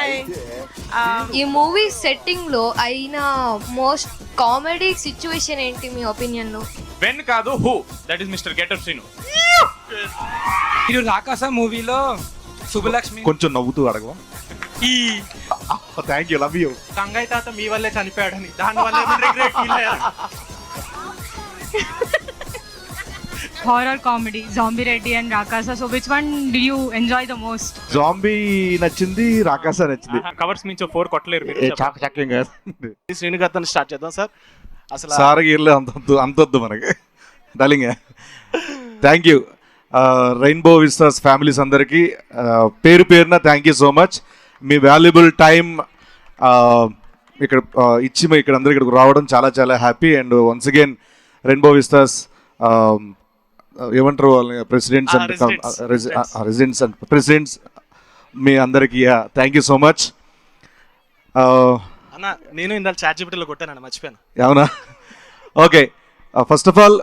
Hi. ఈ movie setting లో అయిన మోస్ట్ కామెడీ సిచ్యువేషన్ ఏంటి మీ ఒపీనియన్ లో? వెన్ కాదు who, that is mister getup Srinu. మీరు రాకాస మూవీలో శుభలక్ష్మి కొంచెం నవ్వుతూ అడగవా? Thank you, love you. Gangaiah తాత మీ వల్లే చనిపోయాడని, దాని వల్ల రిగ్రెట్ ఫీల్ అయ్యారు. Horror comedy, Zombie Reddy and Rakasa. So which one did you enjoy the most? Zombie నచ్చింది, రాకాస నచ్చింది. కవర్స్ మించి 4 కొట్టలేరు మీరు. చాకచక్యం కాదు. శ్రీను గారితో స్టార్ట్ చేద్దాం సార్. అసలు సార్ గీర్లే అంతొద్దు మనకి darling. Thank you. Rainbow Vistas families అందరికీ పేరు పేరున థ్యాంక్ యూ సో మచ్. మీ వాల్యుబుల్ టైం ఇక్కడ ఇచ్చి ఇక్కడ అందరూ ఇక్కడికి రావడం చాలా చాలా happy. And once again Rainbow Vistas ఏమంటారు వాళ్ళని, presidents and residents and presidents మీ అందరికీ థ్యాంక్ యూ సో మచ్. అన్న నేను ఇందాక చాట్ జీపీటీలో కొట్టాను, మర్చిపోయాను. అవునా? ఓకే, ఫస్ట్ ఆఫ్ ఆల్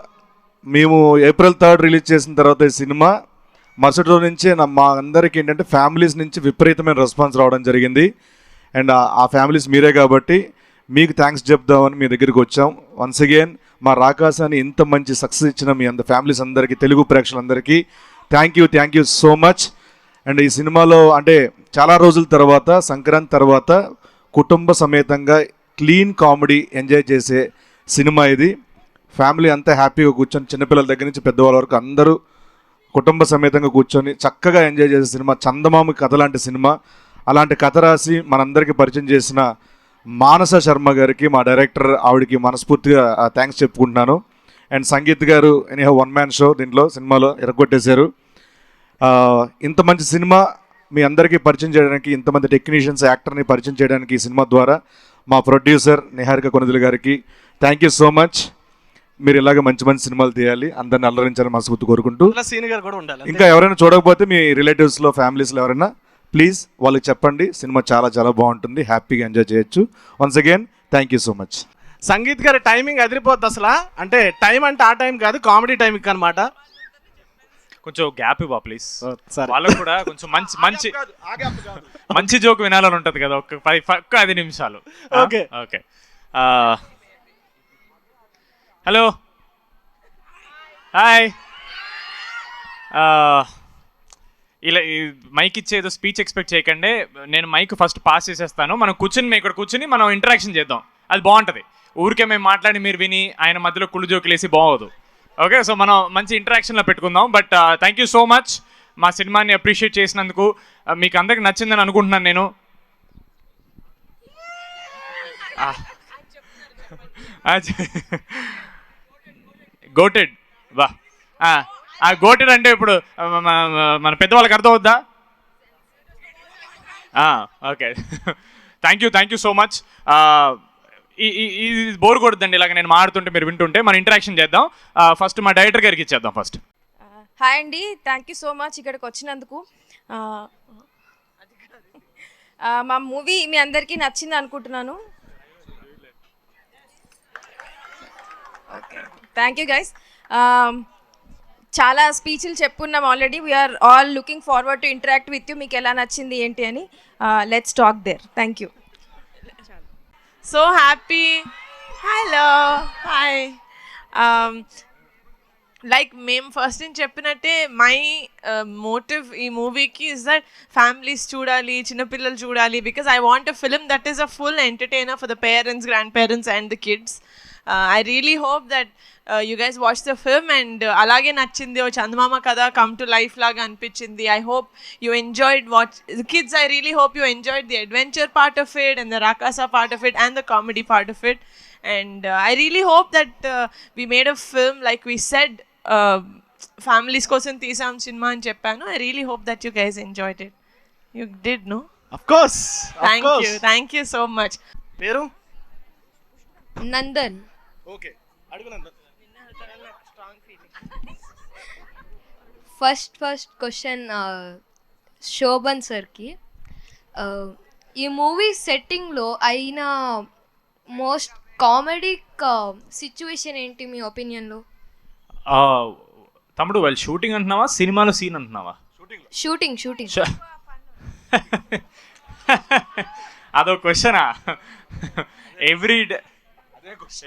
మేము April 3rd రిలీజ్ చేసిన తర్వాత ఈ సినిమా మరుసటి రోజు నుంచే మా అందరికీ ఏంటంటే ఫ్యామిలీస్ నుంచి విపరీతమైన రెస్పాన్స్ రావడం జరిగింది. అండ్ ఆ ఫ్యామిలీస్ మీరే కాబట్టి మీకు థ్యాంక్స్ చెప్దామని మీ దగ్గరికి వచ్చాం. వన్స్ అగైన్ మా రాకాసాని ఇంత మంచి సక్సెస్ ఇచ్చిన మీ ఫ్యామిలీస్ అందరికీ, తెలుగు ప్రేక్షకులందరికీ thank you so much. And ఈ సినిమాలో అంటే చాలా రోజుల తర్వాత, సంక్రాంతి తర్వాత కుటుంబ సమేతంగా క్లీన్ కామెడీ ఎంజాయ్ చేసే సినిమా ఇది. ఫ్యామిలీ అంతా హ్యాపీగా కూర్చొని, చిన్నపిల్లల దగ్గర నుంచి పెద్దవాళ్ళ వరకు అందరూ కుటుంబ సమేతంగా కూర్చొని చక్కగా ఎంజాయ్ చేసే సినిమా. చందమామ కథ లాంటి సినిమా. అలాంటి కథ రాసి మనందరికీ పరిచయం చేసిన మానస శర్మ గారికి, మా డైరెక్టర్, ఆవిడకి మనస్ఫూర్తిగా థ్యాంక్స్ చెప్పుకుంటున్నాను. అండ్ సంగీత్ గారు ఎనీహౌ వన్ మ్యాన్ షో దీంట్లో సినిమాలో ఎరగొట్టేశారు. ఇంత మంచి సినిమా మీ అందరికీ పరిచయం చేయడానికి, ఇంతమంది టెక్నీషియన్స్, యాక్టర్ని పరిచయం చేయడానికి ఈ సినిమా ద్వారా మా ప్రొడ్యూసర్ నిహారిక కొనిదెల గారికి థ్యాంక్ యూ సో మచ్. మీరు ఇలాగ మంచి మంచి సినిమాలు తీయాలి, అందరిని అల్లరించాలని మనస్ఫూర్తి కోరుకుంటూ, శ్రీను గారు కూడా ఉండాలి. ఇంకా ఎవరైనా చూడకపోతే మీ రిలేటివ్స్లో, ఫ్యామిలీస్లో ఎవరైనా ప్లీజ్ వాళ్ళకి చెప్పండి. సినిమా చాలా చాలా బాగుంటుంది, హ్యాపీగా ఎంజాయ్ చేయొచ్చు. Once again thank you so much. Sangeet గారి టైమింగ్ అదిరిపోద్ది అసలు. అంటే టైం అంటే ఆ టైం కాదు, కామెడీ టైమింగ్ అనమాట. కొంచెం గ్యాప్ ఇవ్వ ప్లీజ్. సరే, వాళ్ళకు కూడా కొంచెం మంచి జోక్ వినాలని ఉంటది కదా. ఒక్క 10 నిమిషాలు. Okay okay. Hello, hi. ఇలా మైక్ ఇచ్చేదో స్పీచ్ ఎక్స్పెక్ట్ చేయకండి. నేను మైక్ ఫస్ట్ పాస్ చేసేస్తాను. మనం ఇక్కడ కూర్చుని మనం ఇంటరాక్షన్ చేద్దాం, అది బాగుంటుంది. ఊరికే మేము మాట్లాడి మీరు విని ఆయన మధ్యలో కుళ్ళు జోకులేసి బాగోదు. ఓకే, సో మనం మంచి ఇంటరాక్షన్లో పెట్టుకుందాం. But thank you so much మా సినిమాని అప్రిషియేట్ చేసినందుకు. మీకు అందరికి నచ్చిందని అనుకుంటున్నాను నేను. గోటెడ్ వా. గోటెడ్ అంటే ఇప్పుడు మన పెద్దవాళ్ళకి అర్థం అవుద్దా? Okay, thank you so much. ఇది బోర్ కొడుద్దండి ఇలాగ నేను మాడుతుంటే మీరు వింటుంటే. మన ఇంటరాక్షన్ చేద్దాం. ఫస్ట్ మా డైరెక్టర్ గారికి ఇచ్చేద్దాం ఫస్ట్. హాయ్ అండి, థ్యాంక్ యూ సో మచ్ ఇక్కడికి వచ్చినందుకు. మా మూవీ మీ అందరికీ నచ్చింది అనుకుంటున్నాను. Okay, thank you guys. చాలా స్పీచ్లు చెప్పుకున్నాం already. We are all looking forward to interact with you. మీకు ఎలా నచ్చింది ఏంటి అని let's talk there. Thank you. So happy. Hello, hi. Like మేము ఫస్ట్ నుంచి చెప్పినట్టే మై మోటివ్ ఈ మూవీకి ఇస్ దట్ ఫ్యామిలీస్ చూడాలి, చిన్నపిల్లలు చూడాలి. Because I want a film that is a full entertainer for the parents, grand parents and the kids. I really hope that you guys watch the film and alage nachindi o Chandamama kada come to life laga anpichindi. I hope you enjoyed the kids. I really hope you enjoyed the adventure part of it and the Rakasa part of it and the comedy part of it. And I really hope that we made a film like we said, families kosam teesam cinema ani cheppanu. I really hope that you guys enjoyed it. You did, no? of course. Thank you so much. పేరు Nandan. Okay, అడుగు Nandan. First question Shobhan సార్కి. ఈ movie సెట్టింగ్లో అయిన most comedy situation ఏంటి మీ ఒపీనియన్లో? తమ్ముడు వాళ్ళు shooting అంటున్నావా, సినిమాలో సీన్ అంటున్నావా? షూటింగ్ అదో క్వశ్చనా?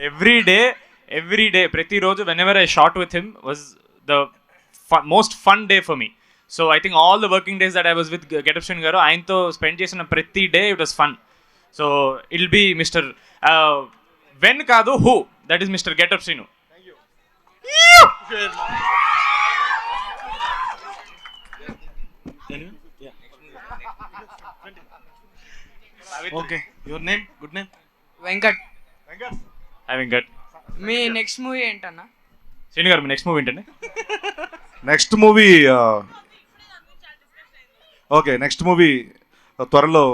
ఎవ్రీ డే ప్రతిరోజు when ever I shot with him was the most fun day for me. So I think all the working days that I was with Getup Srinu garu, ఆయనతో స్పెండ్ చేసిన ప్రతి day it was fun. So I'll be mister when కాదు who, that is mister getup Srinu. Okay, your name, good name? Venkat. Having gut. మీ next movie ఏంటన్నా? శ్రీను గారు మీ next movie ఏంటండి? Next movie okay, next movie త్వరలో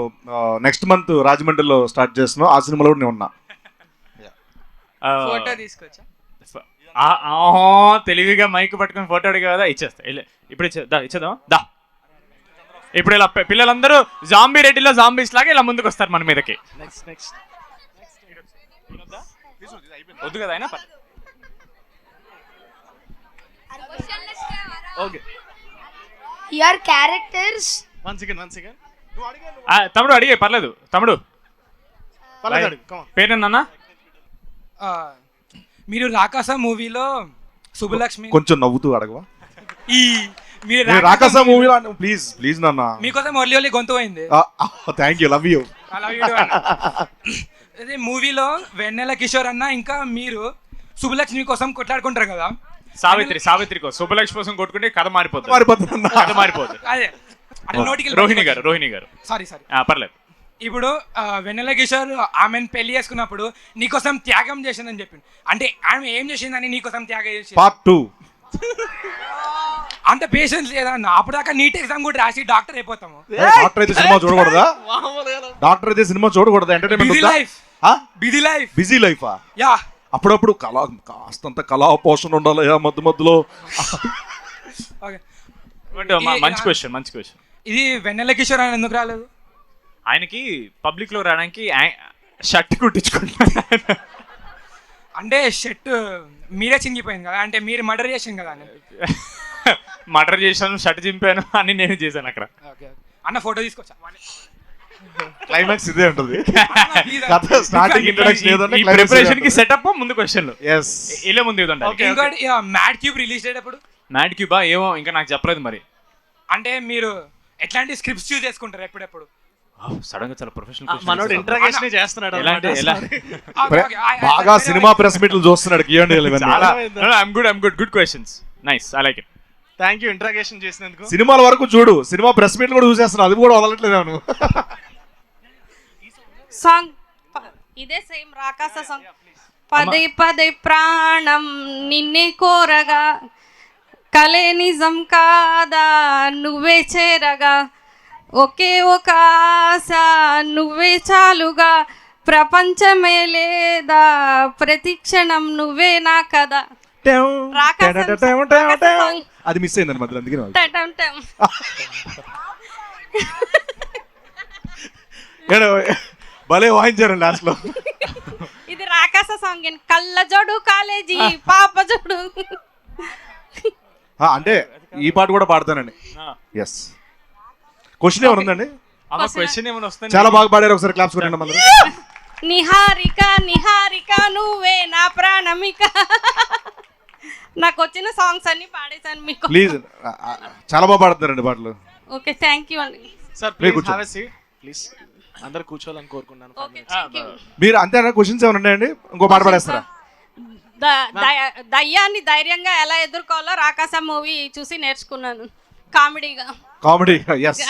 next month రాజమండ్రిలో start చేస్తున్నాం. ఆ సినిమాలో కూడా నేను ఉన్నా. ఫోటో తీసుకొచ్చా. తెలివిగా మైక్ పట్టుకొని ఫోటో అడిగా కదా, ఇచ్చేస్తా. ఇప్పుడు ఇచ్చేద్దాం దా. ఇప్పుడు ఇలా పిల్లలందరూ జాంబీ రెడ్డిలో జాంబీస్ లాగా ఇలా ముందుకు వస్తారు మన మీదకి. నెక్స్ట్ వద్దు కదా అయినా. Okay, your characters. One second. తమ్ముడు అడిగే పర్లేదు. తమ్ముడు పర్లేదు, పేరేనన్నా? మీరు రాకాస మూవీలో శుభలక్ష్మి. కొంచెం నవ్వుతూ అడగవా? మీరు రాకాస మూవీలో ప్లీజ్ నాన్న. మీకోసం ఒళ్ళి ఒళ్ళి గొంతు పోయింది. Thank you, love you. అదే మూవీలో వెన్నెల కిషోర్ అన్న ఇంకా మీరు శుభలక్ష్మి కోసం కొట్లాడుకుంటారు కదా. సావిత్రి కోసం శుభలక్ష్మి కోసం కొట్టుకుంటే కథ మారిపోతుంది. అదే నోటికి రోహిణి గారు సారీ పర్లేదు. ఇప్పుడు వెన్నెల కిషోర్ ఆమెను పెళ్లి చేసుకున్నప్పుడు నీకోసం త్యాగం చేసిందని చెప్పింది. అంటే ఆమె ఏం చేసిందని నీకోసం త్యాగం చేసింది? పార్ట్ 2. అంత పేషెన్స్ లేదా అన్న? అప్పుడు దాకా నీట్ ఎగ్జామ్ కూడా రాసి డాక్టర్ అయిపోతాము. డాక్టర్ అయితే సినిమా చూడకూడదా? డాక్టర్ అయితే సినిమా చూడకూడదా? ఎంటర్టైన్మెంట్ బిజీ లైఫా? యా, అప్పుడప్పుడు కాస్తంత కళా పోషణ ఉండాలి మధ్యలో. మంచి క్వశ్చన్. ఇది వెన్నెల కిషోర్ అని ఎందుకు రాలేదు? ఆయనకి పబ్లిక్ లో రావడానికి షర్ట్ కుట్టించుకుంటున్నారు. అంటే షర్ట్ మీరే చింగిపోయింది కదా, అంటే మీరు మర్డర్ చేసింది కదా. మర్డర్ చేశాను, షర్ట్ చింపాను అని నేను చేశాను అక్కడ. అన్న ఫోటో తీసుకొచ్చా. క్లైమాక్స్ ఇదే ఉంటుంది. స్టార్టింగ్ ఇంట్రడక్షన్ ప్రిపరేషన్ కి సెటప్ ముందు క్వశ్చన్లు. yes ఇలా ముందు ఇదండి. ఇంకోటి మ్యాడ్ క్యూబ్ రిలీజ్ అయ్యేటప్పుడు. మ్యాడ్ క్యూబా ఏమో ఇంకా నాకు చెప్పలేదు మరి. అంటే మీరు ఎట్లాంటి స్క్రిప్ట్స్ చూస్ చేసుకుంటారు ఎప్పుడెప్పుడు? సడన్ గా చాలా ప్రొఫెషనల్ మనోడు ఇంట్రాగేషన్ చేస్తున్నాడు. బాగా సినిమా ప్రెస్ మీట్లు చూస్తున్నాడు. I'm good questions. Nice, I like it. Thank you interrogation చేసినందుకు. సినిమాల వరకు చూడు, సినిమా ప్రెస్ మీట్లు కూడా చూసేస్తున్నావు, అది కూడా వదలట్లేదు నువ్వు. సాంగ్ ఇదే సేమ్ రాకాస సాంగ్. పదే ప్రాణం నిన్నే కోరగా, కలే నిజం కాదా నువ్వే చేరగా, ఒకే ఒక ఆశ నువ్వే చాలుగా, ప్రపంచమే లేదా ప్రతి క్షణం నువ్వే నా కదా. అది మిస్ అయిందండి మధ్యలో, అందుకే భలే వాయించారు లాస్ట్ లో. ఇది రాకాస సాంగ్. కళ్ళ జోడు కాలేజీ పాప జోడు. అంటే ఈ పాట కూడా పాడతానండి. ఎస్, క్వశ్చన్ ఏమైనా ఉందండి? క్వశ్చన్ ఏమైనా వస్తుంది? చాలా బాగా పాడారు, ఒకసారి క్లాప్స్ కొట్టండి అందరూ. నిహారిక నువ్వే నా ప్రాణమిక. నాకు వచ్చిన సాంగ్స్ అన్ని పాడేశాను మీకు. ప్లీజ్, చాలా బాగా పాడుతున్నారండి పాటలు. ఓకే, థ్యాంక్ యూ అండి. Sir please have a seat please. అందరూ కూర్చోవాలని కోరుకున్నాను. Okay, thank you. మీరు అంతేనా? క్వశ్చన్స్ ఏమైనా ఉన్నాయండి? ఇంకో పాట పాడేస్తారా? దయ్యాన్ని ధైర్యంగా ఎలా ఎదుర్కోవాలో రాకాస మూవీ చూసి నేర్చుకున్నాను. Comedy, yes.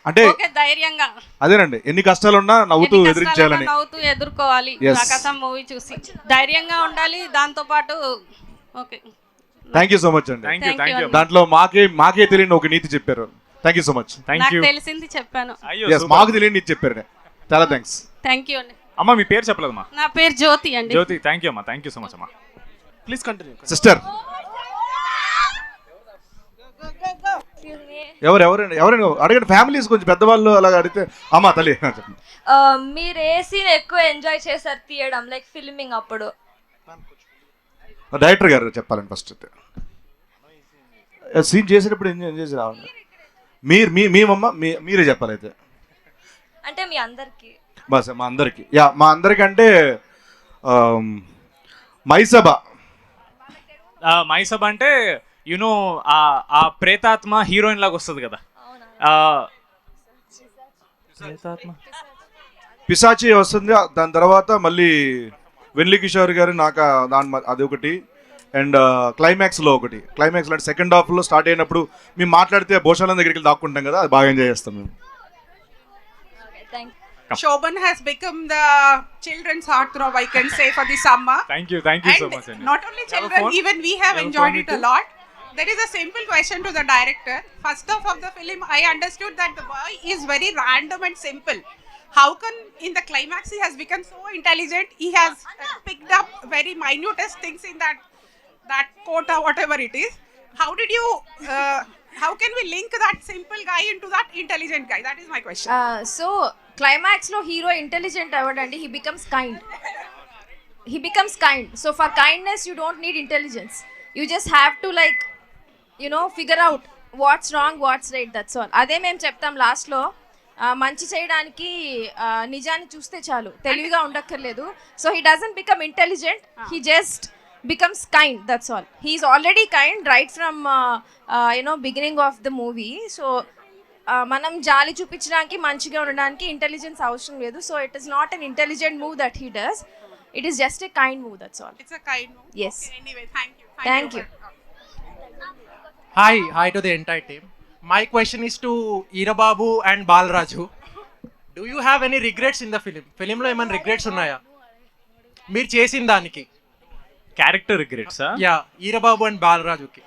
అంటే ధైర్యంగా అదేనండి, ఎన్ని కష్టాలున్నా నవ్వుతూ ఎదిరించాలని, నవ్వుతూ ఎదుర్కోవాలి. రాకాస మూవీ చూసి ధైర్యంగా ఉండాలి. దాంతో పాటు okay, thank you so much అండి. Thank you. దాంట్లో మాకే తెలియని ఒక నీతి చెప్పారు. Thank you so much. నాకు తెలిసింది చెప్పాను. మాకు తెలియని నీతి చెప్పారు. చాలా థ్యాంక్స్. థ్యాంక్ యూ అండి. అమ్మ మీ పేరు చెప్పలేదమ్మా? నా పేరు జ్యోతి అండి. జ్యోతి, థ్యాంక్ యూ అమ్మా. థ్యాంక్ యూ సో మచ్ అమ్మా. Please continue sister. ఎవరైనా అడగండి. ఫ్యామిలీస్ కొంచెం పెద్దవాళ్ళు అలా అడిగితే. అమ్మా తల్లి చెప్పండి. మీరు ఏ సీన్ ఎక్కువ ఎంజాయ్ చేశారు తీయడం, లైక్ ఫిల్మింగ్ అప్పుడు? డైరెక్టర్ గారు చెప్పాలండి ఫస్ట్. సీన్ చేసేటప్పుడు ఎంజాయ్ చేసి రావాలి. మీరే చెప్పాలి అయితే. అంటే మీ అందరికి బస్ మా అందరికి మా అందరికంటే మైసభ మైసబ్ అంటే యునో ఆ ప్రేతాత్మ హీరోయిన్ లాగా వస్తుంది కదా. ప్రేతాత్మ పిశాచి వస్తుంది, దాని తర్వాత మళ్ళీ వెన్లి కిషోర్ గారు నాకు అది ఒకటి. అండ్ క్లైమాక్స్లో ఒకటి, క్లైమాక్స్లో అంటే సెకండ్ హాఫ్లో స్టార్ట్ అయినప్పుడు మేము మాట్లాడితే భోషాలం దగ్గరికి వెళ్ళి దాక్కుంటాం కదా, అది బాగా ఎంజాయ్ చేస్తాం మేము. Shobhan has become the children's heartthrob, I can say, for the summer. Thank you so much. And not only children, even we have enjoyed it a lot. There is a simple question to the director. First half of the film, I understood that the boy is very random and simple. How come in the climax he has become so intelligent? He has picked up very minutest things in that quote or whatever it is. How did you? How can we link that simple guy into that intelligent guy? That is my question. So క్లైమాక్స్లో hero intelligent అవ్వడండి, he becomes kind. So for kindness you don't need intelligence, you just have to like figure out what's wrong what's right, that's all. అదే మేము చెప్తాం లాస్ట్లో, మంచి చేయడానికి నిజాన్ని చూస్తే చాలు, తెలివిగా ఉండక్కర్లేదు. So he doesn't become intelligent, he just becomes kind, that's all. He is already kind right from beginning of the movie. So మనం జాలి చూపించడానికి మంచిగా ఉండడానికి ఇంటెలిజెన్స్ అవసరం లేదు. So it is not an intelligent move that he does, it is just a kind move, that's all. It's a kind move. Yes. Okay, anyway, thank Thank you. Hi to the entire team. My question is to Eerababu and Balaraju. Do you have any regrets in the film? Film లో ఏమైనా regrets ఉన్నాయా మీరు చేసిన దానికి? Character రిగ్రెట్సా? Eerababu and బాలరాజుకి.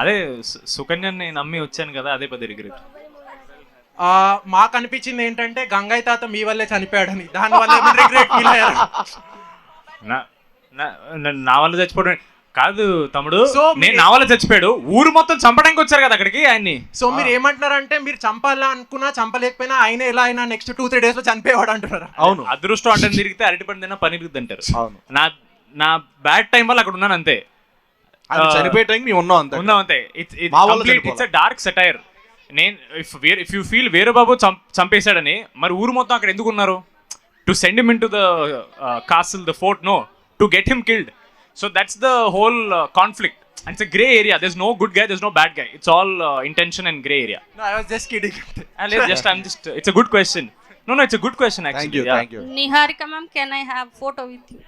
అదే సుకన్యని నమ్మి వచ్చాను కదా, అదే పెద్ద రిగ్రెట్. మాకు అనిపించింది ఏంటంటే గంగయ్య తాత మీ వల్లే చనిపోయాడని, దానివల్ల రిగ్రెట్ ఫీల్ అయ్యారు. నా వల్ల చచ్చిపోవడం కాదు తమ్ముడు, నేను నా వల్ల చచ్చిపోయాడు, ఊరు మొత్తం చంపడానికి వచ్చారు కదా అక్కడికి ఆయన్ని. సో మీరు ఏమంటున్నారంటే మీరు చంపాలా అనుకున్నా చంపలేకపోయినా ఆయన ఎలా అయినా నెక్స్ట్ 2-3 days లో చనిపోయేవాడు అంటున్నారు. అవును, అదృష్టం అంటే తిరిగితే అరటిపండు తిన్నా పనిరుగుద్ది అంటారు. నా బ్యాడ్ టైం వల్ల అక్కడ ఉన్నాను అంతే, చనిపోయే టైం మేము ఉన్నాం అంతే. It's a dark satire. నేను ఇఫ్ యూ ఫీల్ వీరబాబు చంపేశాడని, మరి ఊరు మొత్తం అక్కడ ఎందుకు ఉన్నారు? To send him in to the castle, the fort, no, to get him killed. So that's the whole conflict. And it's a gray area. There's no good guy, there's no bad guy. It's all intention and gray area. No, I was just kidding. It's a good question. No, it's a good question actually. Thank you. Niharika ma'am, can I have photo with you?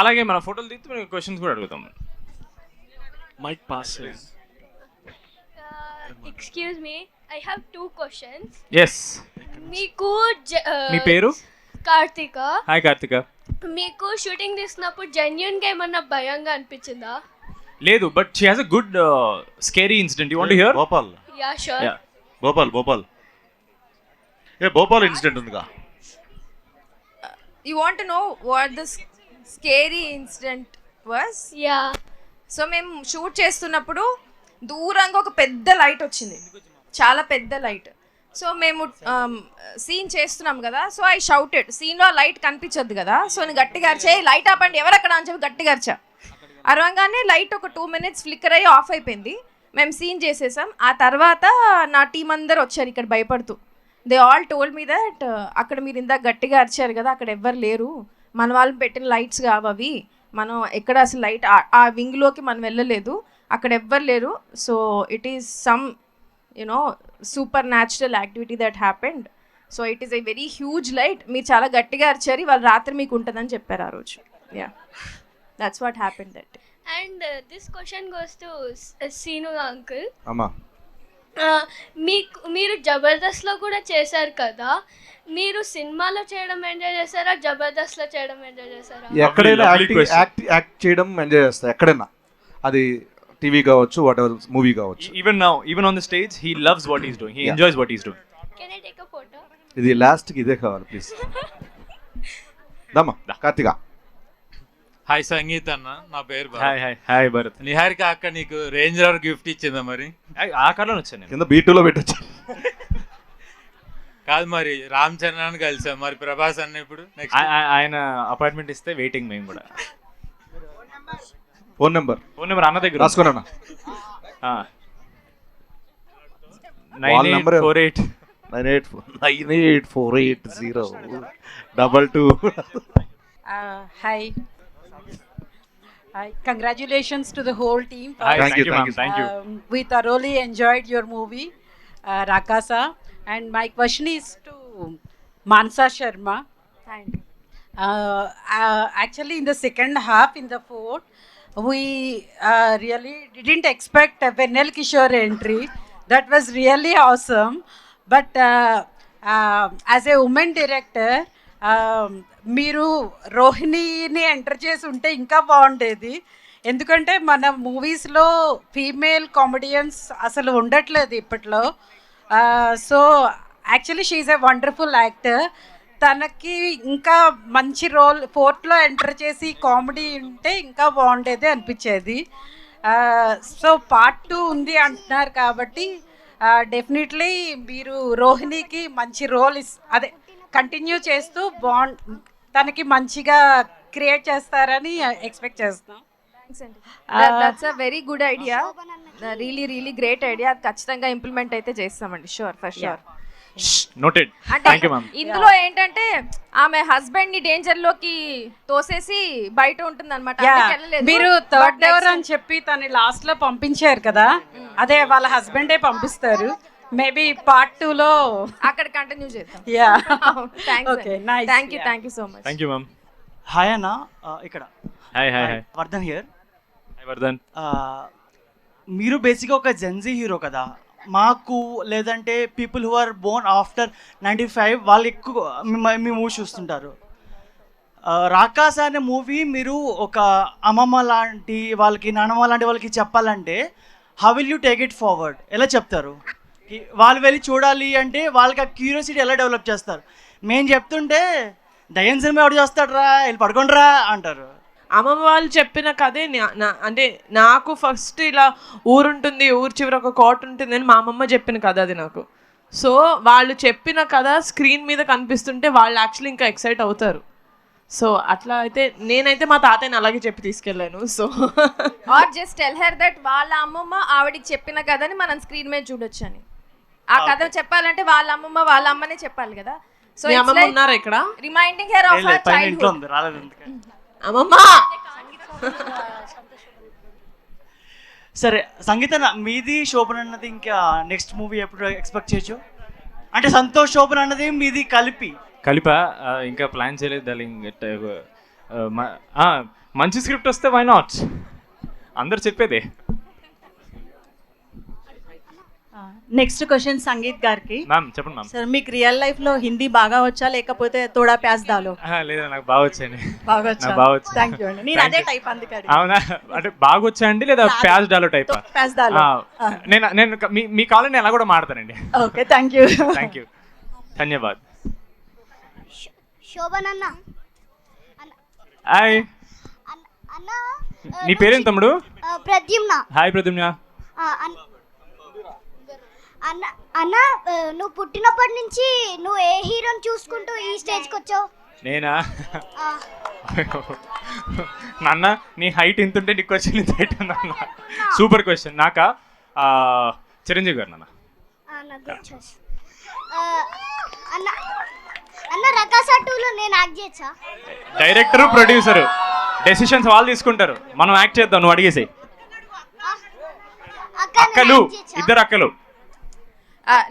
అలాగే మన ఫోటోలు తీస్తే మనం questions కూడా అడుగుతాం. Mike pass. Excuse me, I have 2 questions. Yes. మీకు మీ పేరు? కార్తిక. హాయ్ కార్తిక. మీకు షూటింగ్ తీసినప్పుడు జెన్యూన్ గా ఏమన్నా భయంగా అనిపించిందా? లేదు, but she has a good scary incident. You want to hear? Bhopal. Yeah sure. Bhopal Bhopal incident ఉందిగా. You want to know what the scary incident was? Yeah. So మేము షూట్ చేస్తున్నప్పుడు దూరంగా ఒక పెద్ద లైట్ వచ్చింది, చాలా పెద్ద లైట్. సో మేము సీన్ చేస్తున్నాం కదా, సో ఐ షౌటెడ్, సీన్లో లైట్ కనిపించద్దు కదా, సో నేను గట్టిగా అరిచే లైట్ ఆపండి ఎవరు అక్కడ అని చెప్పి గట్టిగా అరిచా. అరవంగానే లైట్ ఒక 2 minutes ఫ్లిక్కర్ అయ్యి ఆఫ్ అయిపోయింది. మేము సీన్ చేసేసాం. ఆ తర్వాత నా టీం అందరు వచ్చారు ఇక్కడ భయపడుతూ. They all told me that అక్కడ మీరు ఇందాక గట్టిగా అరిచారు కదా, అక్కడ ఎవ్వరు లేరు, మన వాళ్ళు పెట్టిన లైట్స్ కావవి, మనం ఎక్కడ అసలు లైట్ ఆ వింగ్లోకి మనం వెళ్ళలేదు, అక్కడ ఎవ్వరు లేరు. So it is some super natural activity that happened. So it is a very huge light. మీరు చాలా గట్టిగా అరిచారు, వాళ్ళు రాత్రి మీకు ఉంటుందని చెప్పారు ఆ రోజు. Yeah, that's what happened that. And this question goes to Seenu uncle. అమ్మా, మీరు జబర్దస్త్లో కూడా చేశారు కదా, మీరు సినిమాలో చేయడం ఎంజాయ్ చేశారా, జబర్దస్త్లో చేయడం ఎంజాయ్ చేశారా? ఎక్కడైనా యాక్ట్ చేయడం ఎంజాయ్ చేస్తా, ఎక్కడైనా, అది టీవీ కావచ్చు, వాట్ ఎవర్ మూవీ కావచ్చు. Even on the stage, he loves what he's doing. He enjoys what he's doing. Can I take a photo? ఇది లాస్ట్కి ఇదే కావాలి ప్లీజ్. దమ్మా కార్తిక. హాయ్ సంగీత్ అన్న, నా పేరు హాయ్ భరత్. నిహారిక అక్క నీకు రేంజ్ రోవర్ గిఫ్ట్ ఇచ్చిందా? మరి ఆ కార్లో వచ్చాను కింద B2లో పెట్టచ్చు కాదు, మరి రామ్ చరణ్ కలిసాం, మరి ప్రభాస్ అన్న ఇప్పుడు నెక్స్ట్ ఆయన అపాయింట్మెంట్ ఇస్తే వెయిటింగ్. మేము కూడా ఫోన్ నెంబర్ అన్న దగ్గర రాసుకోనన్నా. 9848 98480222. Hi. Hi. Congratulations to the whole team. Hi, Thank you, ma'am. thank you. Thank you. We thoroughly enjoyed your movie, Rakasa. And my question is to Mansa Sharma. Actually, in the second half, in the fourth, we really didn't expect a Venel Kishore entry. That was really awesome. But as a woman director, మీరు రోహిణిని enter చేసి ఉంటే ఇంకా బాగుండేది. ఎందుకంటే మన మూవీస్లో female comedians అసలు ఉండట్లేదు ఇప్పట్లో. So actually she is a wonderful actor. తనకి ఇంకా మంచి రోల్ ఫోర్త్లో ఎంటర్ చేసి కామెడీ ఉంటే ఇంకా బాగుండేది అనిపించేది. సో పార్ట్ 2 ఉంది అంటున్నారు కాబట్టి డెఫినెట్లీ మీరు రోహిణికి మంచి రోల్ అదే కంటిన్యూ చేస్తూ తనకి మంచిగా క్రియేట్ చేస్తారని ఎక్స్పెక్ట్ చేస్తున్నాం. That's a very good idea, really great idea. అది ఖచ్చితంగా ఇంప్లిమెంట్ అయితే చేస్తామండి, షూర్ ఫర్ షూర్. నోటెడ్. అంటే థ్యాంక్ యూ మ్యామ్. ఇందులో ఏంటంటే ఆమె హస్బెండ్ ని డేంజర్ లోకి తోసేసి బయట ఉంటుంది అనమాట. మీరు థర్డ్ డోర్ అని చెప్పి తను లాస్ట్ లో పంపించారు కదా, అదే వాళ్ళ హస్బెండే పంపిస్తారు. మేబీ పార్ట్ 2 లో అక్కడ కంటిన్యూ చేద్దాం. Yeah okay, thank you so much. Thank you ma'am. Hi అన్న, ఇక్కడ hi hi hi Vardhan here. Hi Vardhan. మీరు బేసిక్గా ఒక జెన్జీ హీరో కదా. మాకు లేదంటే people who are born after 95 వాళ్ళు ఎక్కువ మీ మూవీ చూస్తుంటారు. రాకాస అనే మూవీ మీరు ఒక అమ్మమ్మ లాంటి వాళ్ళకి, నాన్నమ్మ లాంటి వాళ్ళకి చెప్పాలంటే how will you take it forward? ఎలా చెప్తారు? వాళ్ళు వెళ్ళి చూడాలి అంటే వాళ్ళకి ఆ క్యూరియాసిటీ ఎలా డెవలప్ చేస్తారు? మేము చెప్తుంటే దయ్యం సినిమా ఎవడు చేస్తాడరా, వెళ్ళి పడుకోండిరా అంటారు. అమ్మమ్మ వాళ్ళు చెప్పిన కథే అంటే నాకు ఫస్ట్ ఇలా ఊరుంటుంది, ఊరు చివర ఒక కోట ఉంటుంది అని మా అమ్మమ్మ చెప్పిన కథ అది నాకు. సో వాళ్ళు చెప్పిన కథ స్క్రీన్ మీద కనిపిస్తుంటే వాళ్ళు యాక్చువల్లీ ఇంకా ఎక్సైట్ అవుతారు. సో అట్లా అయితే నేనైతే మా తాతయ్యని అలాగే చెప్పి తీసుకెళ్ళాను. So are just tell her that వాళ్ళ అమ్మమ్మ ఆవిడికి చెప్పిన కథని మనం స్క్రీన్ మీద చూడొచ్చు అని. ఆ కథ చెప్పాలంటే వాళ్ళ అమ్మమ్మ వాళ్ళ అమ్మనే చెప్పాలి కదా. సో మీ అమ్మమ్మ ఉన్నారా ఇక్కడ? Reminding her of her childhood. అమ్మమ్మ. సరే సంగీత, మీది శోభన్ అన్నది ఇంకా నెక్స్ట్ మూవీ ఎప్పుడు ఎక్స్పెక్ట్ చేయొచ్చు? అంటే సంతోష్ శోభన్ అన్నది మీది కలిపా ఇంకా ప్లాన్ చేయలేదు డార్లింగ్. మంచి స్క్రిప్ట్ వస్తే వై నాట్, అందరు చెప్పేదే. నెక్స్ట్ క్వశ్చన్ సంగీత్ గారికి. మ్యామ్ చెప్పండి మ్యామ్. సార్ మీకు రియల్ లైఫ్ లో హిందీ బాగా వచ్చా లేకపోతే తోడా ప్యాస్ దాలో? లేదా నాకు బాగా వచ్చాయండి. బాగా వచ్చా? థ్యాంక్ యూ అండి. నేను అదే టైప్ అందుకని. అవునా, అంటే బాగా వచ్చాయండి లేదా ప్యాస్ డాలో టైప్? ప్యాస్ దాలో. నేను మీ కాలేజ్ అలా కూడా మాడతానండి. Okay, thank you. Thank you, ధన్యవాద్. శోభన్ అన్న. హాయ్, నీ పేరేం తమ్ముడు? ప్రద్యుమ్న. హాయ్ ప్రద్యుమ్న. అన్న నువ్వు పుట్టినప్పటి నుంచి నువ్వు ఏ హీరోని చూసుకుంటూ ఈ స్టేజ్కి వచ్చావు? నేనా? నాన్న నీ హైట్ ఇంత ఉంటే నీకు క్వశ్చన్ ఇంత హైట్ ఉందన్న. Super question. నాకా చిరంజీవి గారు నాన్న. అన్న రాకాసా 2లో నేను యాక్ట్ చేయొచ్చా? డైరెక్టర్ ప్రొడ్యూసర్ డెసిషన్స్ వాళ్ళు తీసుకుంటారు, మనం యాక్ట్ చేద్దాం, నువ్వు అడిగేసి. అక్కలు, ఇద్దరు అక్కలు.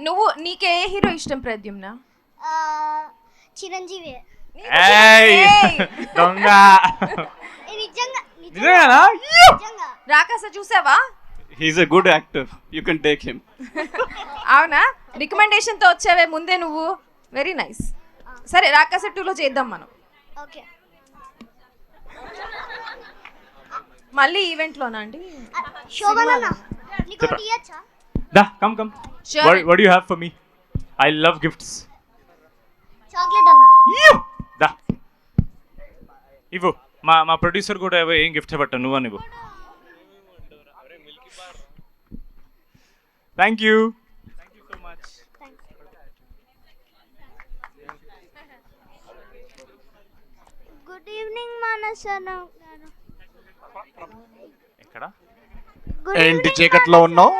నువ్వు నీకే హీరో ఇష్టం ప్రద్యుమ్న? చిరంజీవి. దొంగ. నిజంగా రాకాస చూసావా? He's a good actor, you can take him. అవునా, రికమెండేషన్ తో వచ్చావే ముందే నువ్వు. Very nice. సరే రాకాస 2లో చేద్దాం మనం. ఓకే. మళ్ళీ ఈవెంట్ లోనా అండి? శోభనన్న నీకు ఇయ్యచ్చా? దా come come. What do you have for me? I love gifts. Chocolate అన్న. దా ఇవ్వు. మా ప్రొడ్యూసర్ కూడా ఏం గిఫ్ట్ ఇవ్వట, నువ్వు అని ఇవ్వు. Thank you. So much. Good evening మానసన్న. ఎక్కడ? ఏంటి చీకట్లో ఉన్నావు?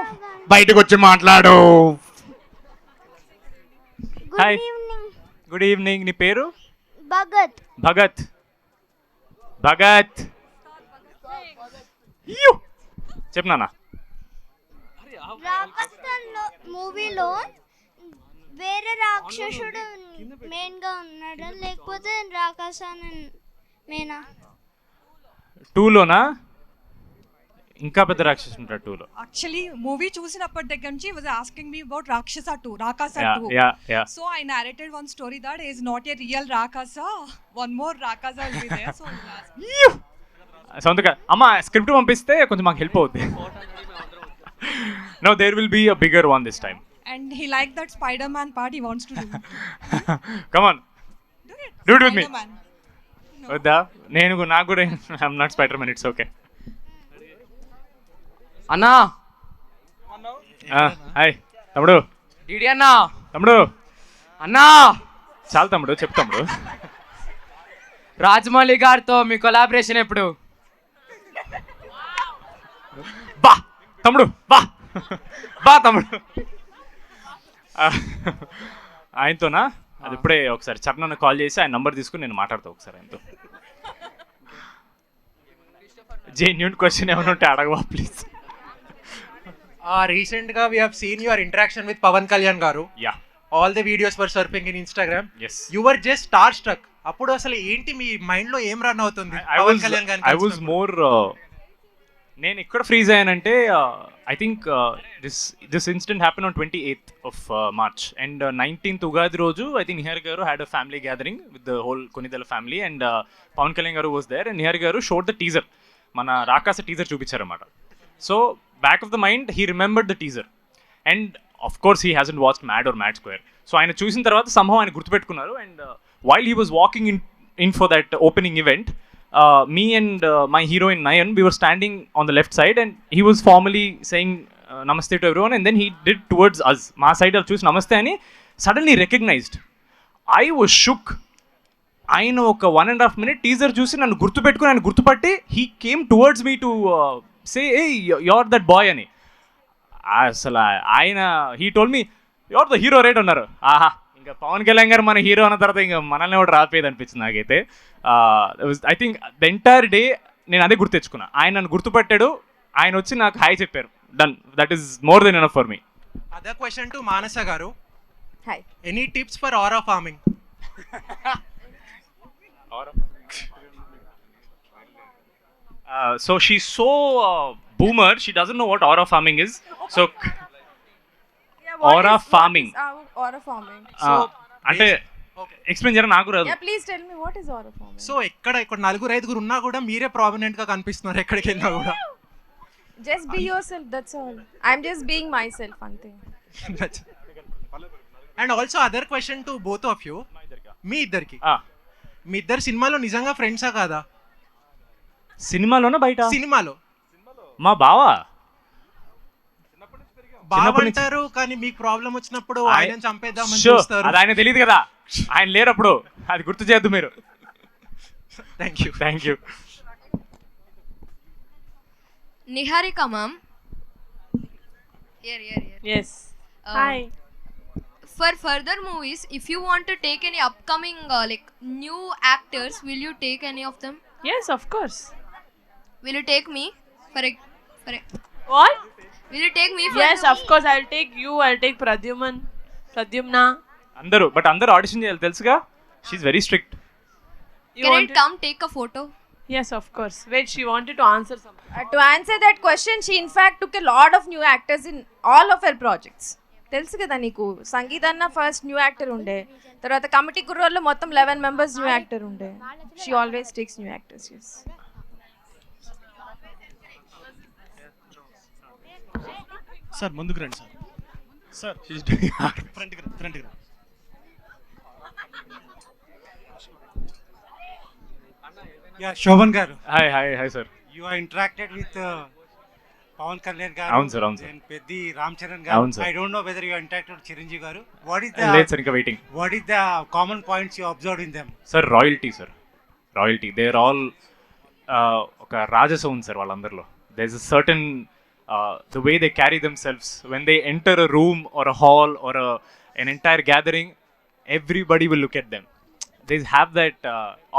బయటకు వచ్చి మాట్లాడు. Hi good evening. నీ పేరు? భగత్. భగత్. భగత్ చెప్పు నాన్న. రాక్షసుల్లో మూవీలో వేరే రాక్షసుడు మెయిన్ గా ఉన్నాడా లేకపోతే రాక్షసన్ మెయినా? 2లోనా? ఇంకా పెద్ద రాక్షసు ఉంటాడు 2లో. యాక్చువల్లీ మూవీ చూసినప్పటి దగ్గర నుంచి వాజ్ ఆస్కింగ్ మీ అబౌట్ రాక్షస 2, రాకాస 2. Yeah so I narrated one story that is not a real Rakasa. One more Rakasa will be there. So సొంతగా అమ్మ స్క్రిప్ట్ పంపిస్తే కొంచెం మాకు హెల్ప్ అవుద్ది. No there will be a bigger one this time. and he liked that Spider-Man part. He wants to do. Come on do it with me. Spider-Man. వద్దా? నాకు కూడా I'm not spider man. It's okay. అన్నా hi తమ్ముడు. DD అన్నా. తమ్ముడు అన్నా చాలు తమ్ముడు, చెప్పు తమ్ముడు. రాజమౌళి గారితో మీ కొలాబరేషన్ ఎప్పుడు? బా తమ్ముడు బా బా తమ్ముడు. ఆయనతోనా? అది ఇప్పుడే ఒకసారి చరణ్ కాల్ చేసి ఆయన నంబర్ తీసుకుని నేను మాట్లాడతా ఒకసారి ఆయనతో. జెన్యూన్ క్వశ్చన్ ఏమైనా ఉంటే అడగవా ప్లీజ్. రీసెంట్గా we have seen your interaction with Pawan Kalyan garu. Yeah. All the videos for surfing in Instagram. Yes. You were just star struck. అప్పుడు అసలు ఏంటి మీ మైండ్ లో ఏం రన్ అవుతుంది? పవన్ కళ్యాణ్ గారిని ఐ వాజ్ మోర్ నేను ఎక్కడ ఫ్రీజ్ అయ్యానంటే I think this incident happen on 28th of March and 19th Ugadi రోజు I think Nihar garu had a family gathering with the whole Konidela family and Pawan Kalyan garu was there and Nihar గారు showed the teaser, మన Rakasa teaser చూపించారన్నమాట. So back of the mind he remembered the teaser and of course he hasn't watched Mad or Mad Square. So ఆయన చూసిన తర్వాత సంభవం ఆయన గుర్తుపెట్టుకున్నారు and while he was walking in for that opening event, me and my heroine Nayan, we were standing on the left side and he was formally saying namaste to everyone and then he did towards us. Ma side al choose namaste ani suddenly recognized. I was shook. ఆయన ఒక 1.5 minute teaser చూసి నన్ను గుర్తుపెట్టుకుని ఆయన గుర్తుపట్టి he came towards me to say hey you're that boy అని. అసలు ఆయన he told me you're the hero right అన్నారు. ఆహా ఇంకా పవన్ కళ్యాణ్ గారు మన హీరో అన్న తర్వాత ఇంకా మనల్ని కూడా రాపోయేది అనిపించింది నాకైతే. I think the entire day నేను అదే గుర్తు తెచ్చుకున్నా. ఆయన నన్ను గుర్తుపట్టాడు, ఆయన వచ్చి నాకు హాయ్ చెప్పారు. Done, that is more than enough for me. Other question to Manasa garu. Hi. Any tips for aura farming? So she's so boomer, she doesn't know what aura farming is. So aura farming. Aura farming. అంటే explain చేయడం నాకు రాదు. Yeah, please tell me what is aura farming. So ఇక్కడ 4-5 ఉన్నా కూడా మీరే prominent గా కనిపిస్తున్నారు ఎక్కడికి వెళ్ళినా కూడా. Just be yourself, that's all. I'm just being myself అంతే. And also other question to both of you. మీ ఇద్దరికి మీ ఇద్దరు సినిమాలో నిజంగా ఫ్రెండ్సా కాదా? సినిమాలోనా బయట? సినిమాలో. మా బావా బాగుంటారు కానీ మీకు ప్రాబ్లం వచ్చినప్పుడు ఆయన చంపేద్దామని చూస్తారు. అది ఆయన తెలియదు కదా, ఆయన లేరప్పుడు. అది గుర్తు చేయొద్దు మీరు. Thank you. Niharika ma'am. Here. Yes. Hi. For further movies, if you want to take any upcoming like new actors, will you take any of them? Yes, of course. Will you take me for What? Will you take me for? Yes, of course. I'll take you. I'll take Pradyumna. అందరూ audition చేయాలి తెలుసుగా. She very strict. Can I come take a photo? Yes, of course. Wait, she wanted to answer something. To answer that question, she in fact took a lot of new actors in all of her projects. తెలుసు కదా నీకు, సంగీత అన్న first new actor ఉండే, తర్వాత committee కుర్రోల్లో మొత్తం 11 members new actor ఉండే. She always takes new actors. yes. Sir ముందుకు రండి సార్. ఫ్రంట్కి రా. Yeah, Shobhan garu. Hi sir. You are interacted with Pawan Kalyan garu. Avun sir. And Peddi Ram Charan garu. Avun sir. I don't know whether you are interacted with Chiranjeevi garu. What is the Late sir, inka waiting. What is the common points you observed in them? Sir, royalty sir. Royalty. They are all oka rajasa ఉంది sir వాళ్ళందరిలో. There is a certain the way they carry themselves when they enter a room or a hall or an entire gathering. Everybody will look at them. They have that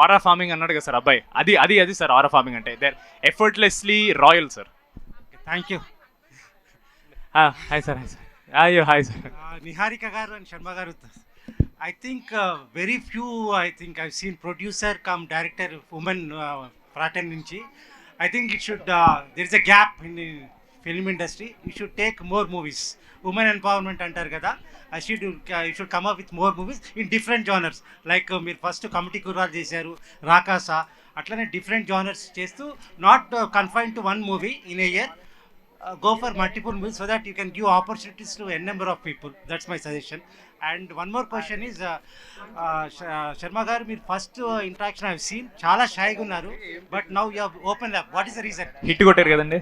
aura farming అన్నాడు కదా sir అబ్బాయి, అది sir aura farming అంటే. They are effortlessly royal sir. Thank you. Hi sir. అయ్యో hi sir. Niharika గారు and Sharma గారు, I think very few, I think I've seen producer come director woman Praten nunchi. I think it should, there is a gap in the film industry. You should take more movies. Women empowerment antar kada. You should come up with more movies in different genres. Like meer first comedy kurval chesaru, Rakasa, atlane different genres chestu, not confined to one movie in a year. Go for multiple movies so that you can give opportunities to a number of people. That's my suggestion. And one more question is, Sharma garu, meer first interaction I've seen chala shy ga unnaru, but now you have opened up. What is the reason? Hit కొట్టారు కదండి.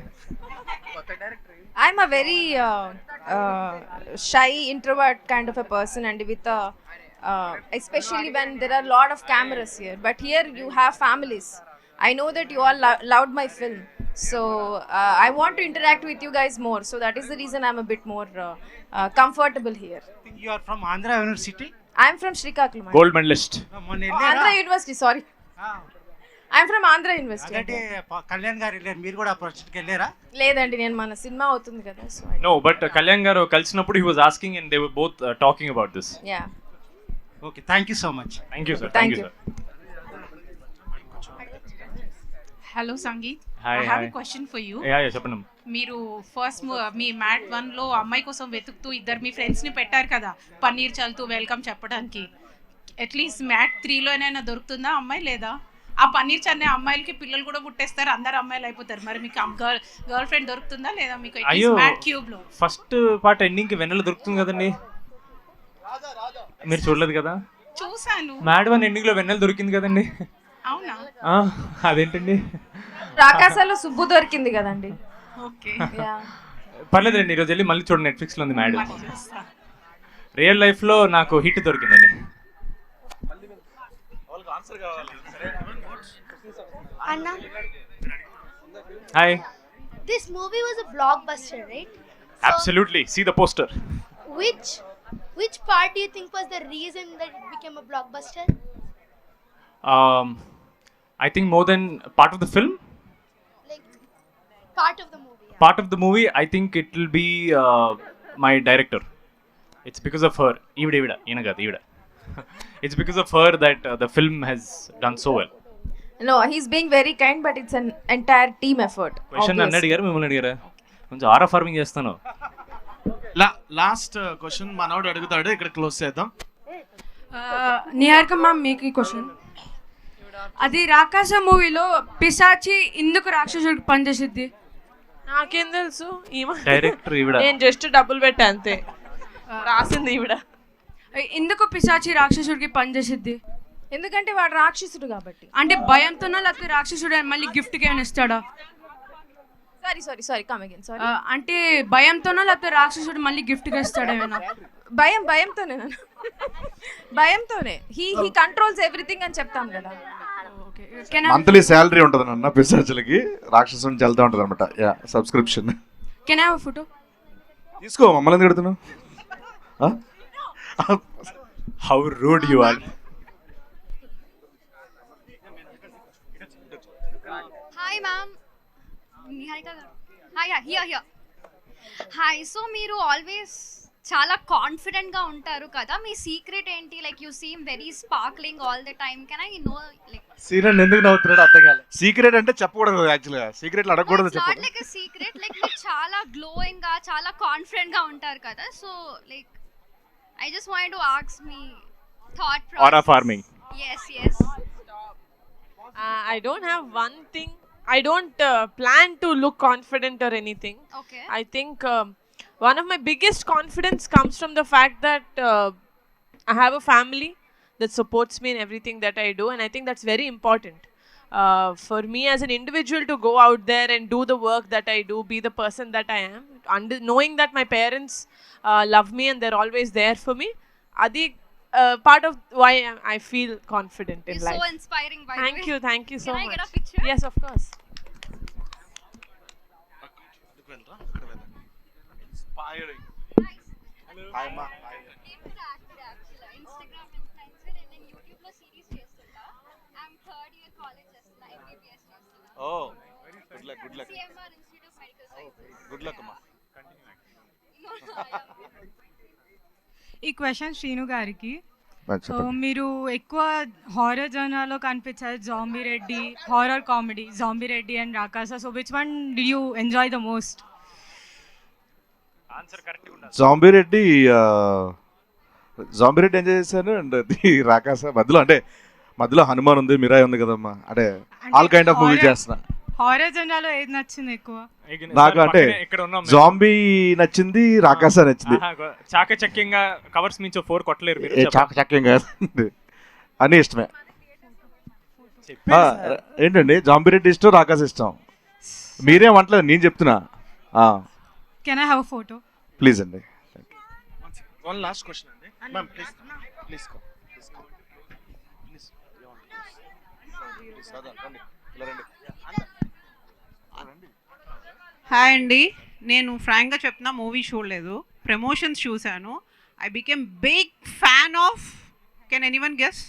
I'm a very shy introvert kind of a person, and with especially when there are a lot of cameras here, but here you have families. I know that you all loved my film, so I want to interact with you guys more, so that is the reason I'm a bit more comfortable here. I think you are from Andhra University. I'm from Srikakulam. Gold medalist. Andhra University, sorry. I'm from Andhra University. అంటే కళ్యాణ్ గారు వెళ్ళారు, మీరు కూడా ఆ ప్రాజెక్ట్కి వెళ్ళారా? లేదండి, నేను మన సినిమా అవుతుంది కదా, సో నో, బట్ కళ్యాణ్ గారు కలిసినప్పుడు he was asking and they were both talking about this. Yeah. Okay, thank you so much. Thank you sir. Thank you. Sir. Hello sangeet, Hi, I have hi. A question for you. Yeah చెప్పండి. మీరు first మీ mat 1లో అమ్మాయి కోసం వెతుకుతూ ఇద్దరు మీ ఫ్రెండ్స్ని పెట్టారు కదా, paneer చల్లుతూ welcome చెప్పడానికి. అట్లీస్ట్ మ్యాట్ 3లోనైనా దొరుకుతుందా అమ్మాయి? లేదా ఆ పన్నీర్ చల్లే అమ్మాయిలకి పిల్లలు కూడా పుట్టేస్తారు, అందరు అమ్మాయిలు అయిపోతారు. మరి మీకు గర్ల్ ఫ్రెండ్ దొరుకుతుందా లేదా మీకు అయ్యో, మ్యాట్ క్యూబ్లో? ఫస్ట్ పార్ట్ ఎండింగ్కి వెన్నెల దొరుకుతుంది కదండి, మీరు చూడలేదు కదా? చూసాను. మ్యాడ్ 1 ఎండింగ్లో వెన్నెల దొరికింది కదండి. అవునా? అదేంటండి? రాకాసాలో సుబ్బు దొరికింది కదండి. ఓకే, పర్లేదండి, ఈరోజు వెళ్ళి మళ్ళీ చూడండి, నెట్ఫ్లిక్స్లో ఉంది మ్యాడ్. రియల్ లైఫ్లో నాకు హిట్ దొరికిందండి. Anna, hi. this movie was a blockbuster, right? Absolutely. See the poster. Which part do you think was the reason that it became a blockbuster? I think more than part of the film. Like part of the movie. Yeah. Part of the movie, I think it will be my director. It's because of her. Evida. It's because of her that the film has done so well. No, he's being very kind, but it's an entire team effort. Question నన్ను అడిగారు, మిమ్మల్ని అడిగారా? కొంచెం ఆరా farming చేస్తాను. Last question మనోడు అడుగుతాడు, ఇక్కడ close చేద్దాం. నిహారిక మ్యామ్, మీకు ఈ క్వశ్చన్. అది రాకాస మూవీలో పిశాచి ఎందుకు రాక్షసుడికి పనిచేసిద్ది? నాకేం తెలుసు, డైరెక్టర్ ఈవిడ. నేను జస్ట్ డబ్బులు పెట్టా అంతే, రాసింది ఈవిడ. ఎందుకు పిశాచి రాక్షసుడికి పనిచేసిద్ది? ఎందుకంటే వాడు రాక్షసుడు కాబట్టి. అంటే భయంతోనా లేకపోతే రాక్షసుడు మళ్ళీ గిఫ్ట్కి ఏమైనా ఇస్తాడా? Sorry come again. సారీ, అంటే భయంతోనా లేకపోతే రాక్షసుడు మళ్ళీ గిఫ్ట్గా ఇస్తాడా ఏమైనా? భయంతోనే హీ కంట్రోల్స్ ఎవ్రీథింగ్ అని చెప్తాం కదా. మంత్లీ శాలరీ ఉంటుంది అన్న పిశాచులకి, రాక్షసుని చల్లుతూ ఉంటుంది అనమాట. Yeah, subscription. Can I have a photo? తీసుకో, మమ్మల్ని ఎందుకు పెడుతున్నావు? How rude you are. Hi ma'am. Niharika garu. Hi, here. Hi, so మీరు ఆల్వేస్ చాలా కాన్ఫిడెంట్ గా ఉంటారు కదా, మీ సీక్రెట్ ఏంటి? Like you seem very sparkling all the time. Can I know like secret ఎందుకు నవ్వుతున్నాడు అర్థం కాలేదు. సీక్రెట్ అంటే చెప్పకూడదు, యాక్చువల్గా సీక్రెట్లు అడగకూడదు. చెప్పు. Not like a secret, like మీరు చాలా గ్లోయింగ్ గా చాలా కాన్ఫిడెంట్ గా ఉంటారు కదా, so like I just wanted to ask me thought process. Aura farming. Yes. I don't have one thing. I don't plan to look confident or anything. Okay. I think one of my biggest confidence comes from the fact that I have a family that supports me in everything that I do, and I think that's very important. For me as an individual to go out there and do the work that I do, be the person that I am, knowing that my parents love me and they're always there for me, adi part of why I feel confident in You're life. so inspiring, by the way. Thank you so much. Can I get a picture? Yes, of course. Inspiring. Hi ma. Instagram influencer and నేను YouTube లో series చేస్తుంటా. I'm third year college చేస్తున్నా, MBBS చేస్తున్నా. Oh good luck good luck CMR institute of medical sciences. Good luck అమ్మా. ఈ question Srinu గారికి. చెప్పండి. మీరు ఎక్కువ హారర్ జోనర్లో కనిపించారు, zombie Reddy, horror comedy zombie Reddy and రాకాస. So which one D you enjoy the most? Answer correct ఉండాలి. జాంబిరెడ్డి ఎంజాయ్ చేశాను. అండ్ రాకాస మధ్యలో హనుమాన్ ఉంది, మిరాయి ఉంది కదమ్మా. అంటే ఆల్ కైండ్ ఆఫ్ మూవీ చేస్తున్నా. హారర్ జోనర్లో ఏది నచ్చింది ఎక్కువ? నాకు అంటే జాంబీ నచ్చింది, రాకాస నచ్చింది. చాకచక్యంగా కవర్స్ మించి 4 కొట్టలేరు మీరు. చాకచక్యంగా అన్నీ ఇష్టమే. ఏంటండి జాంబిరెడ్డి ఇష్టం, రాకాస ఇష్టం. మీరేం అంటలేదు, నేను చెప్తున్నా. Can I have photo please అండి. వన్ లాస్ట్ క్వశ్చన్ అండి మ్యామ్, ప్లీజ్ ప్లీజ్ హాయ్ అండి, నేను ఫ్రాంక్గా చెప్తున్నా, మూవీ చూడలేదు, ప్రమోషన్స్ చూశాను. I became big fan of, can anyone guess?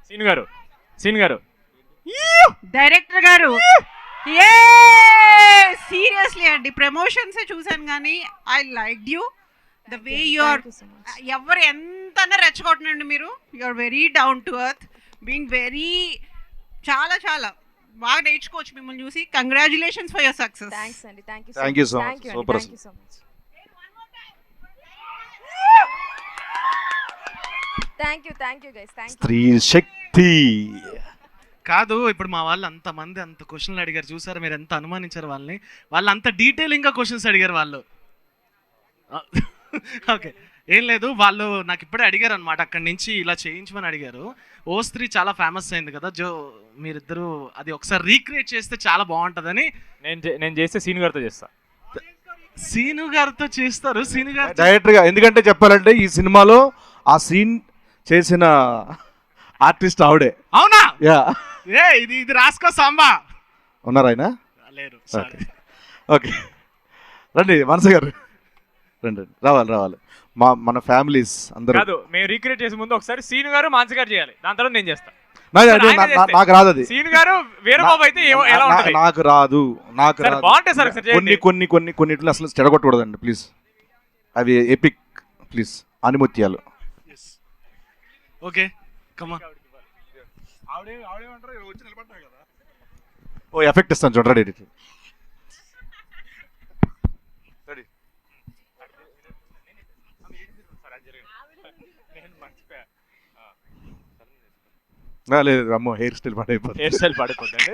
Seenu గారు డైరెక్టర్ గారు. ఏ సీరియస్లీ అండి, ప్రమోషన్సే చూశాను కానీ I like you the way you are. ఎవరు ఎంతనా రెచ్చగొట్టనండి మీరు, you are very down to earth, being very చాలా చాలా బాగా నేర్చుకోవచ్చు మిమ్మల్ని చూసి. Congratulations for your success. Thanks అండి, thank you Thank you so much. Super. Thank you so much. Thank you guys, thank you. స్త్రీ శక్తి కాదు, ఇప్పుడు మా వాళ్ళు అంతమంది అంత క్వశ్చన్లు అడిగారు చూసారు, మీరు ఎంత అనుమానించారు వాళ్ళని. వాళ్ళు అంత డీటెయిలింగ్గా క్వశ్చన్స్ అడిగారు వాళ్ళు. ఓకే, ఏం లేదు, వాళ్ళు నాకు ఇప్పుడే అడిగారు అనమాట, అక్కడి నుంచి ఇలా చేయించమని అడిగారు. ఓ స్త్రీ చాలా ఫేమస్ అయింది కదా, మీరిద్దరూ అది ఒకసారి రీక్రియేట్ చేస్తే చాలా బాగుంటుందని. నేను చేస్తే సీన్ గారితో చేస్తా. సీను గారితో చేస్తారు, సీను గారు డైరెక్టర్గా. ఎందుకంటే చెప్పాలంటే ఈ సినిమాలో ఆ సీన్ చేసిన ఆర్టిస్ట్ ఆవిడే. అవునా? యా. ఇది రాసుకో సాంబా. ఉన్నారా ఆయన? లేరు. ఓకే రండి మనస గారు, రండి రావాలి. మన ఫ్యామిలీస్ అందరూ. కాదు, మేము రీక్రియేట్ చేసే ముందు ఒకసారి సీన్ గారు మాన్స గారు చేయాలి, దాని తర్వాత నేను చేస్తా. నాకు రాదు అది. సీన్ గారు వీరబాబు అయితే ఎలా ఉంటుంది? నాకు రాదు. బాగుంటాయి సార్. కొన్నిట్లో అసలు చెడగొట్టకూడదండి ప్లీజ్. అవి ఎపిక్ ప్లీజ్, ఆనిముత్యాలు. ఓకే కమా. ఓ ఎఫెక్ట్ ఇస్తాను చూడండి. లేదు అమ్మో, హెయిర్ స్టైల్ పాడైపోతుంది.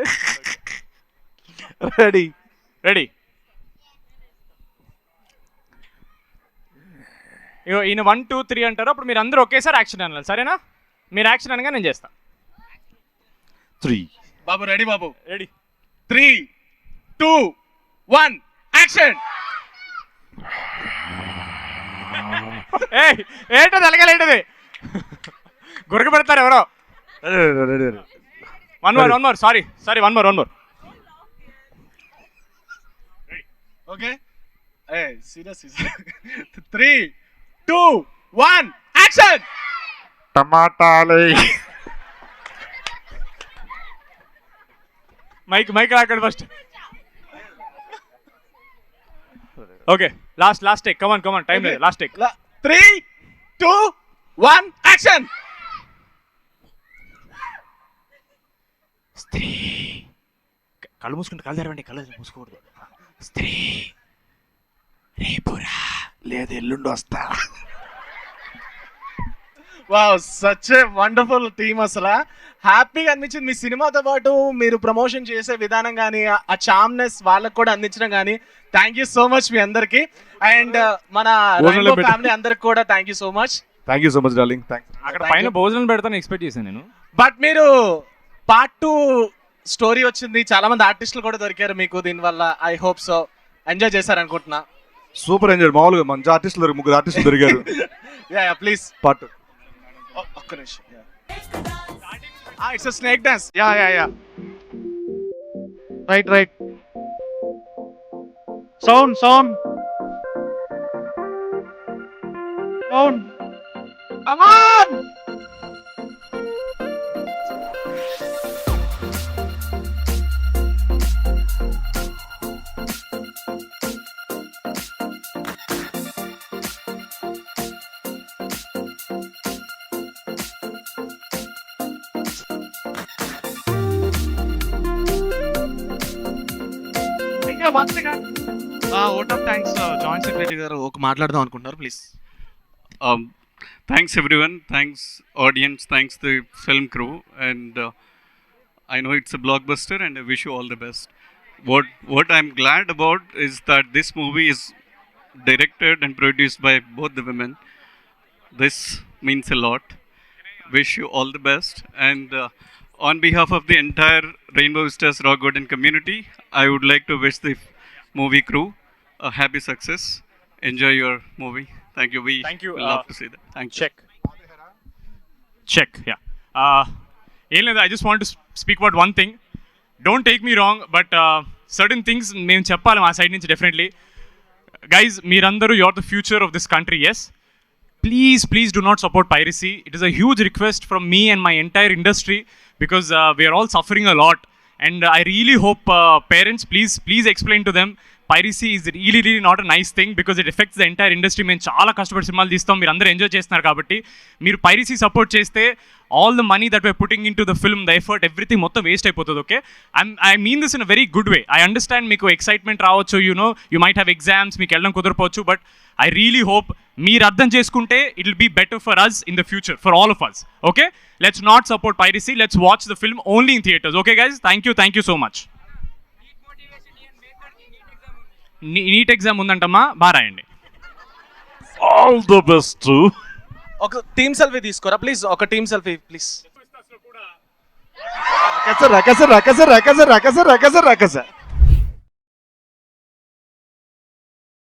రెడీ. ఇగో ఈయన 1 2 3 అంటారు, అప్పుడు మీరు అందరూ ఒకేసారి యాక్షన్ అనాలి, సరేనా? మీరు యాక్షన్ అనగా నేను చేస్తా. 3 బాబు రెడీ, బాబు రెడీ. 3 2 1 యాక్షన్. ఏంటో తెలగలేంటది, గురక పెడతారు ఎవరో. One more sorry 1 more. Okay, serious. 3 2 1 action. టమాటాలు. మైక్ రాకండి first. Okay, last take. Come on time లేదు, లాస్ట్ టేక్. 3 2 1 యాక్షన్. స్త్రీ కళ్ళు మూసుకుంటే కళ్ళు తెరవండి, కళ్ళు మూసుకోకూడదు. స్త్రీ రేపురా లేదు ఎల్లుండి వస్తా. Wow, such a wonderful team. అసలు హ్యాపీగా అనిపించింది మీ సినిమాతో పాటు మీరు ప్రమోషన్ చేసే విధానం కానీ ఆ చామ్నెస్ వాళ్ళకు కూడా అందించడం కానీ. థ్యాంక్ యూ సో మచ్ మీ అందరికి. అండ్ మన ఫ్యామిలీ అందరికి కూడా thank you so much. Thank you so much darling. అక్కడ పైన భోజనం పెడతాను ఎక్స్పెక్ట్ చేశాను నేను. బట్ మీరు పార్ట్ 2 స్టోరీ వచ్చింది, చాలా మంది ఆర్టిస్టులు కూడా దొరికారు మీకు దీనివల్ల. ఐ హోప్ సో ఎంజాయ్ చేశారు అనుకుంటున్నా. Super enjoy. మామూలుగా మంచి ఆర్టిస్టులు 3 ఆర్టిస్టులు దొరికారు. యా ప్లీజ్ పార్ట్ ఒక్క నిమిషం. It's a snake dance. Yeah right. Sound come on. Vote of thanks joint secretary గారు ఒక మాట్లాడదాం అనుకుంటున్నారు please. Thanks everyone, thanks audience, thanks the film crew, and I know it's a blockbuster and I wish you all the best. What I'm glad about is that this movie is directed and produced by both the women. This means a lot. Wish you all the best, and on behalf of the entire Rainbow Vistas Rock Garden community, I would like to wish the movie crew a happy success. Enjoy your movie. Thank you. Thank you. We'll love to see that. Thank you. Check. Yeah. ఏం లేదు, I just want to speak about one thing. Don't take me wrong, but certain things మేము చెప్పాలి మా side నుంచి definitely. Guys, మీరందరూ you are the future of this country. Yes, please do not support piracy. It is a huge request from me and my entire industry, because we are all suffering a lot, and I really hope parents, please explain to them piracy is really not a nice thing, because it affects the entire industry. మేము చాలా కష్టపడి సినిమాలు తీస్తాం, మీరు అందరూ enjoy చేస్తున్నారు కాబట్టి మీరు పైరసీ సపోర్ట్ చేస్తే all the money that we're putting into the film, the effort, everything మొత్తం వేస్ట్ అయిపోతుంది. Okay, I mean this in a very good way. I understand మీకు ఎక్సైట్మెంట్ రావచ్చు, you might have exams, మీకు వెళ్ళడం కుదరపోవచ్చు, but I really hope మీరు అర్థం చేసుకుంటే it will be better for us in the future, for all of us. Okay, let's not support piracy, let's watch the film only in theaters. Okay guys, thank you so much. NEET exam ఉందంటమ్మా, బాగా రాయండి. All the best. ఒక team selfie తీసుకోరా please, ఒక team selfie please. రకస